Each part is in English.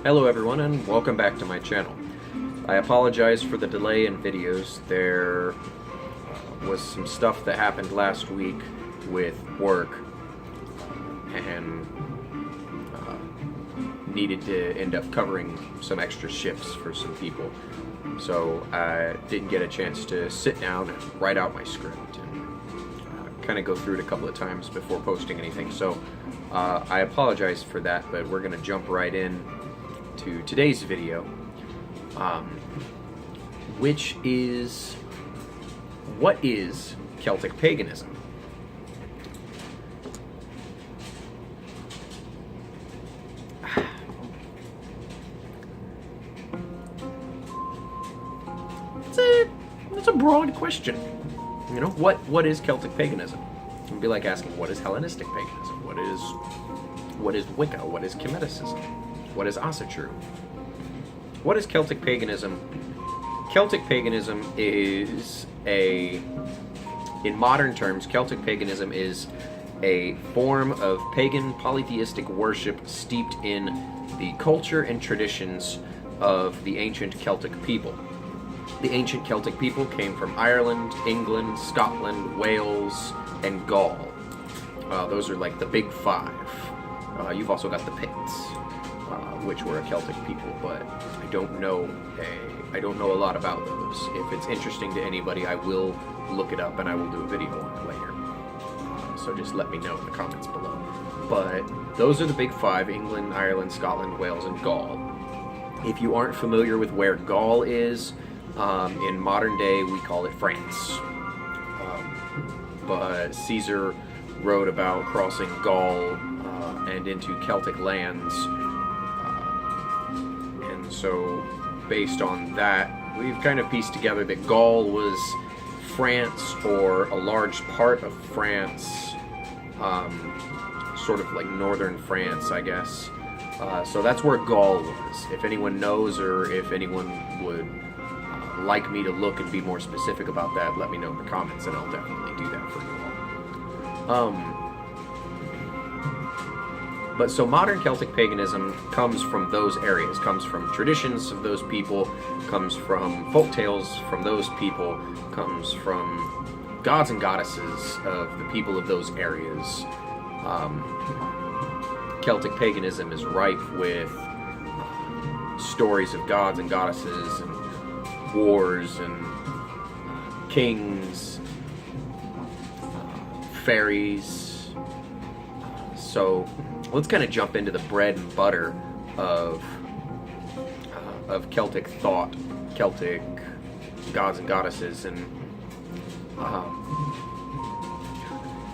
Hello everyone and welcome back to my channel. I apologize for the delay in videos. There was some stuff that happened last week with work and needed to end up covering some extra shifts for some people. So I didn't get a chance to sit down and write out my script and kind of go through it a couple of times before posting anything. So I apologize for that, but we're going to jump right in to today's video, which is, what is Celtic paganism? It's a broad question. You know, what is Celtic paganism? It would be like asking, what is Hellenistic paganism? What is Wicca? What is Chemeticism? What is Asatru? What is Celtic paganism? Celtic paganism is in modern terms, Celtic paganism is a form of pagan polytheistic worship steeped in the culture and traditions of the ancient Celtic people. The ancient Celtic people came from Ireland, England, Scotland, Wales, and Gaul. Those are like the big five. You've also got the Picts, which were a Celtic people, but I don't know a lot about those. If it's interesting to anybody, I will look it up and I will do a video on it later. So just let me know in the comments below. But those are the big five: England, Ireland, Scotland, Wales, and Gaul. If you aren't familiar with where Gaul is, in modern day we call it France. But Caesar wrote about crossing Gaul and into Celtic lands. And so based on that, we've kind of pieced together that Gaul was France, or a large part of France, sort of like northern France, I guess. So that's where Gaul was. If anyone knows, or if anyone would like me to look and be more specific about that, let me know in the comments and I'll definitely do that for you all. But so modern Celtic paganism comes from those areas, comes from traditions of those people, comes from folk tales from those people, comes from gods and goddesses of the people of those areas. Celtic paganism is rife with stories of gods and goddesses and wars and kings, fairies. So let's kind of jump into the bread and butter of Celtic thought, Celtic gods and goddesses. And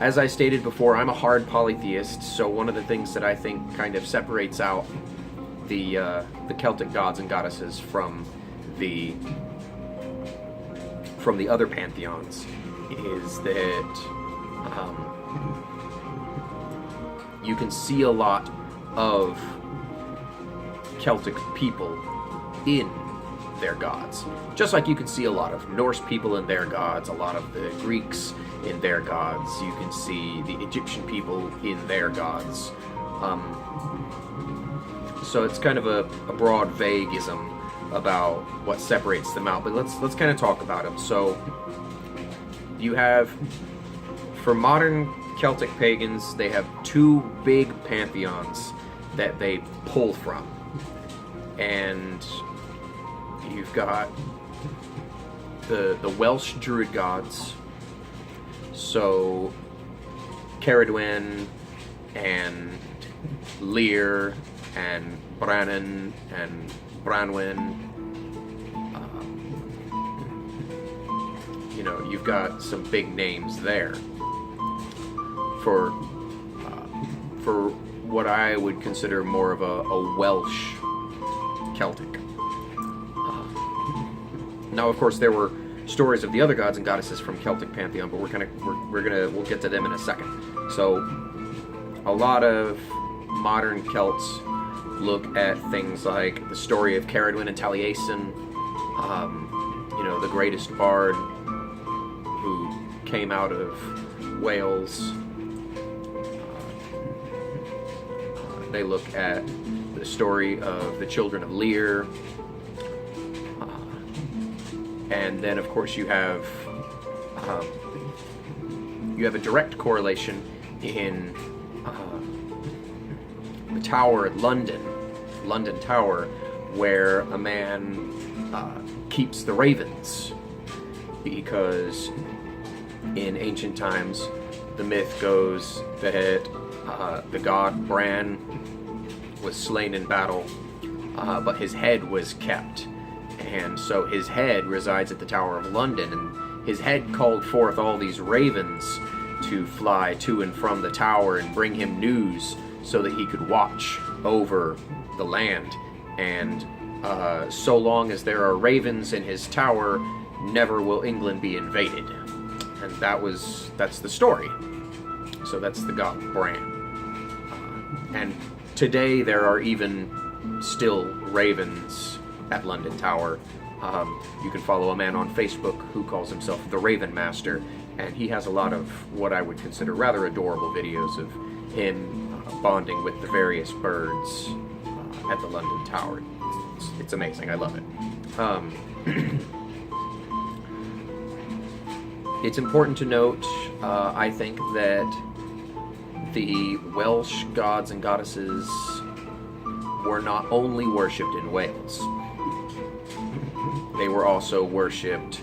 as I stated before, I'm a hard polytheist, so one of the things that I think kind of separates out the Celtic gods and goddesses from the other pantheons is that you can see a lot of Celtic people in their gods. Just like you can see a lot of Norse people in their gods, a lot of the Greeks in their gods, you can see the Egyptian people in their gods. So it's kind of a broad vaguism about what separates them out, but let's kind of talk about them. So you have, for modern Celtic pagans, they have two big pantheons that they pull from. And you've got the Welsh Druid gods, so Ceridwen and Lear and Brannan and Branwen. You know, you've got some big names there for what I would consider more of a Welsh Celtic. Now, of course, there were stories of the other gods and goddesses from Celtic pantheon, but we'll get to them in a second. So, a lot of modern Celts look at things like the story of Ceridwen and Taliesin, you know, the greatest bard who came out of Wales. They look at the story of the children of Lear. And then, of course, you have a direct correlation in the Tower at London Tower, where a man keeps the ravens, because in ancient times the myth goes that the god Bran was slain in battle, but his head was kept, and so his head resides at the Tower of London, and his head called forth all these ravens to fly to and from the tower and bring him news so that he could watch over the land. And so long as there are ravens in his tower, never will England be invaded. And that's the story. So that's the god Bran. And today there are even still ravens at London Tower. You can follow a man on Facebook who calls himself the Raven Master, and he has a lot of what I would consider rather adorable videos of him bonding with the various birds at the London Tower. It's amazing. I love it. It's important to note, I think, that the Welsh gods and goddesses were not only worshipped in Wales. They were also worshipped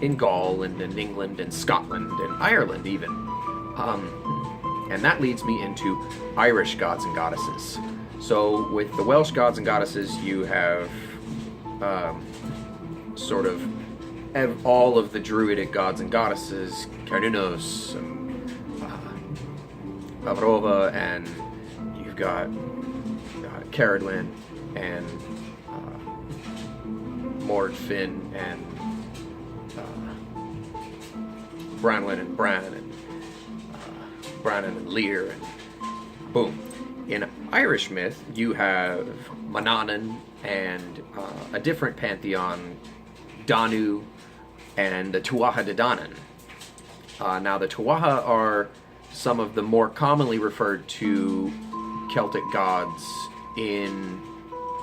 in Gaul and in England and Scotland and Ireland even. And that leads me into Irish gods and goddesses. So with the Welsh gods and goddesses, you have sort of all of the druidic gods and goddesses, Cernunnos, Avrova, and you've got Caradwen and Mordfin and Branwen and Bran and Brannan and Lear, and boom. In Irish myth, you have Manannan and a different pantheon, Danu and the Tuatha De Danann. Now the Tuatha are some of the more commonly referred to Celtic gods in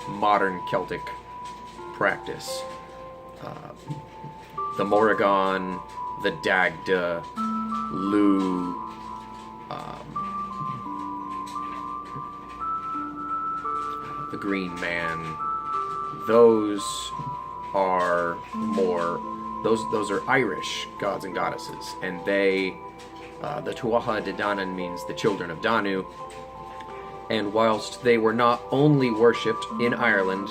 modern Celtic practice. The Morrigan, the Dagda, Lu, the Green Man. Those are more, those are Irish gods and goddesses, and they, the Tuatha De Danann means the children of Danu, and whilst they were not only worshipped in Ireland,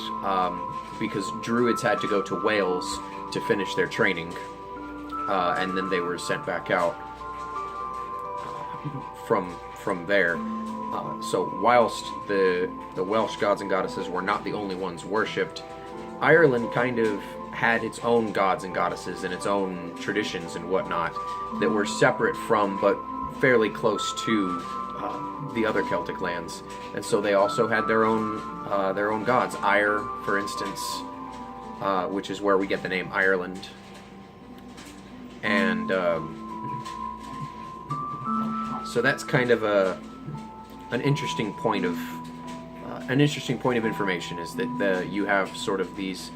because druids had to go to Wales to finish their training, and then they were sent back out from there. So whilst the Welsh gods and goddesses were not the only ones worshipped, Ireland kind of had its own gods and goddesses and its own traditions and whatnot that were separate from but fairly close to the other Celtic lands, and so they also had their own gods. Ire, for instance, which is where we get the name Ireland, and so that's kind of an interesting point of information, is that you have sort of these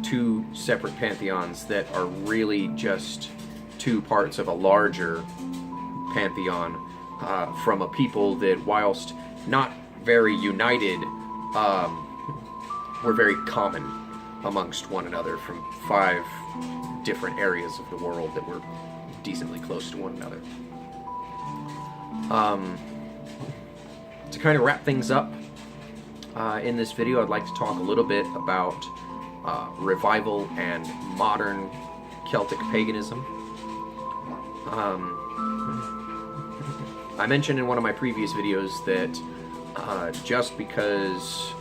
two separate pantheons that are really just two parts of a larger pantheon from a people that, whilst not very united, were very common amongst one another from 5 different areas of the world that were decently close to one another. To kind of wrap things up in this video, I'd like to talk a little bit about revival and modern Celtic paganism. I mentioned in one of my previous videos that just because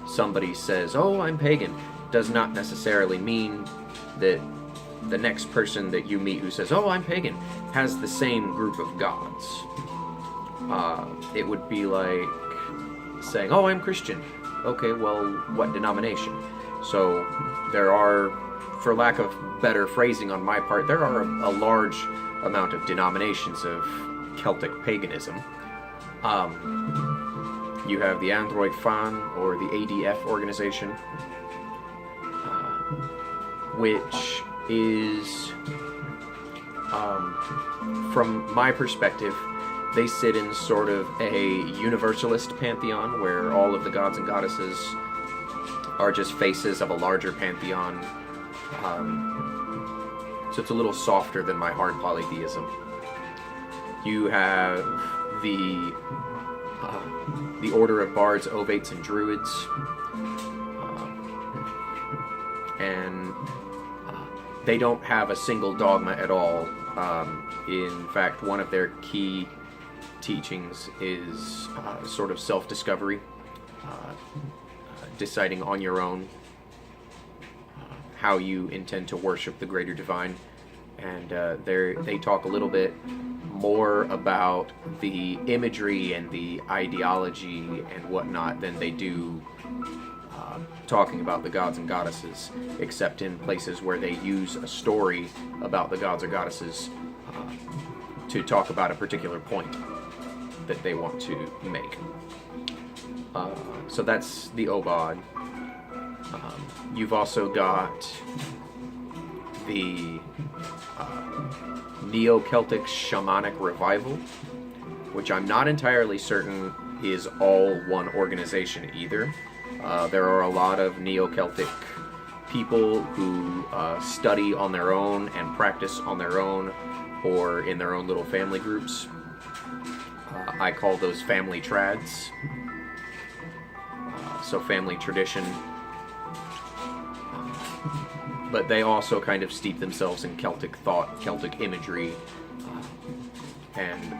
somebody says, "Oh, I'm pagan," does not necessarily mean that the next person that you meet who says, "Oh, I'm pagan," has the same group of gods. It would be like saying, "Oh, I'm Christian." Okay, well, what denomination? So there are, for lack of better phrasing on my part, there are a large amount of denominations of Celtic paganism. You have the Android Fan, or the ADF organization, which is, from my perspective, they sit in sort of a universalist pantheon where all of the gods and goddesses are just faces of a larger pantheon. So it's a little softer than my hard polytheism. You have the Order of Bards, Ovates, and Druids, and they don't have a single dogma at all. In fact, one of their key teachings is sort of self-discovery, deciding on your own how you intend to worship the greater divine. And they talk a little bit more about the imagery and the ideology and whatnot than they do talking about the gods and goddesses, except in places where they use a story about the gods or goddesses to talk about a particular point that they want to make. So that's the Obad. You've also got the Neo-Celtic Shamanic Revival, which I'm not entirely certain is all one organization either. There are a lot of Neo-Celtic people who study on their own and practice on their own or in their own little family groups. I call those family trads. So family tradition. But they also kind of steep themselves in Celtic thought, Celtic imagery, and,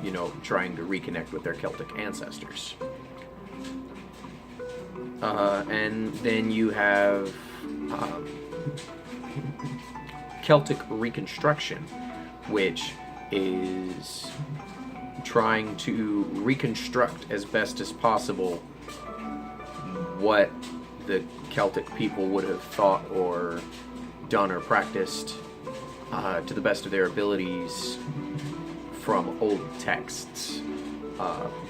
you know, trying to reconnect with their Celtic ancestors. And then you have Celtic Reconstruction, which is trying to reconstruct as best as possible what the Celtic people would have thought or done or practiced to the best of their abilities from old texts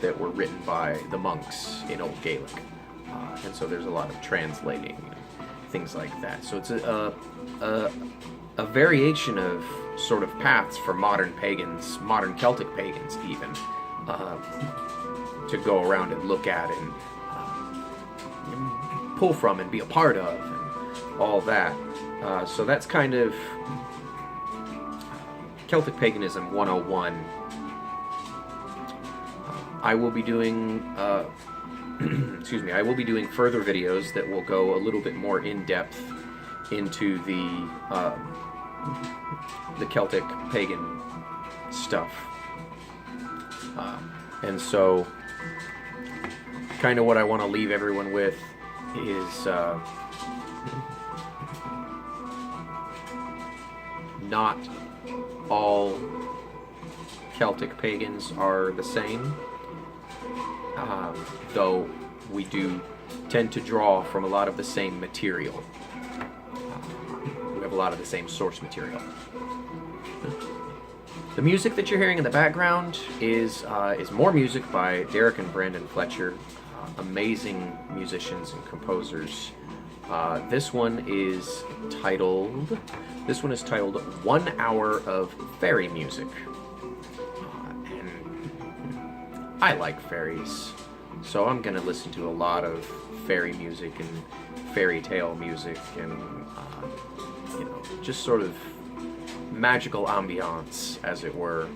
that were written by the monks in Old Gaelic. And so there's a lot of translating and things like that. So it's a variation of sort of paths for modern pagans, modern Celtic pagans even, to go around and look at and pull from and be a part of and all that. So that's kind of Celtic Paganism 101. I will be doing excuse me, I will be doing further videos that will go a little bit more in depth into the Celtic pagan stuff. And so kind of what I want to leave everyone with is not all Celtic pagans are the same, though we do tend to draw from a lot of the same material. We have a lot of the same source material. The music that you're hearing in the background is more music by Derek and Brandon Fletcher, amazing musicians and composers. This one is titled 1 Hour of Fairy Music. And I like fairies, so I'm going to listen to a lot of fairy music and fairy tale music and, you know, just sort of magical ambiance, as it were,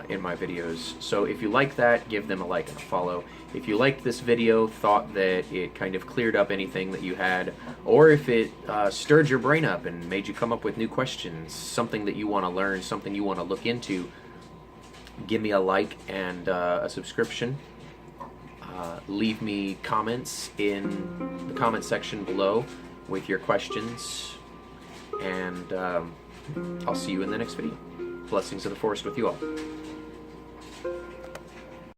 in my videos. So if you like that, give them a like and a follow. If you liked this video, thought that it kind of cleared up anything that you had, or if it stirred your brain up and made you come up with new questions, something that you want to learn, something you want to look into, give me a like and a subscription. Leave me comments in the comment section below with your questions, and I'll see you in the next video. Blessings of the Forest with you all.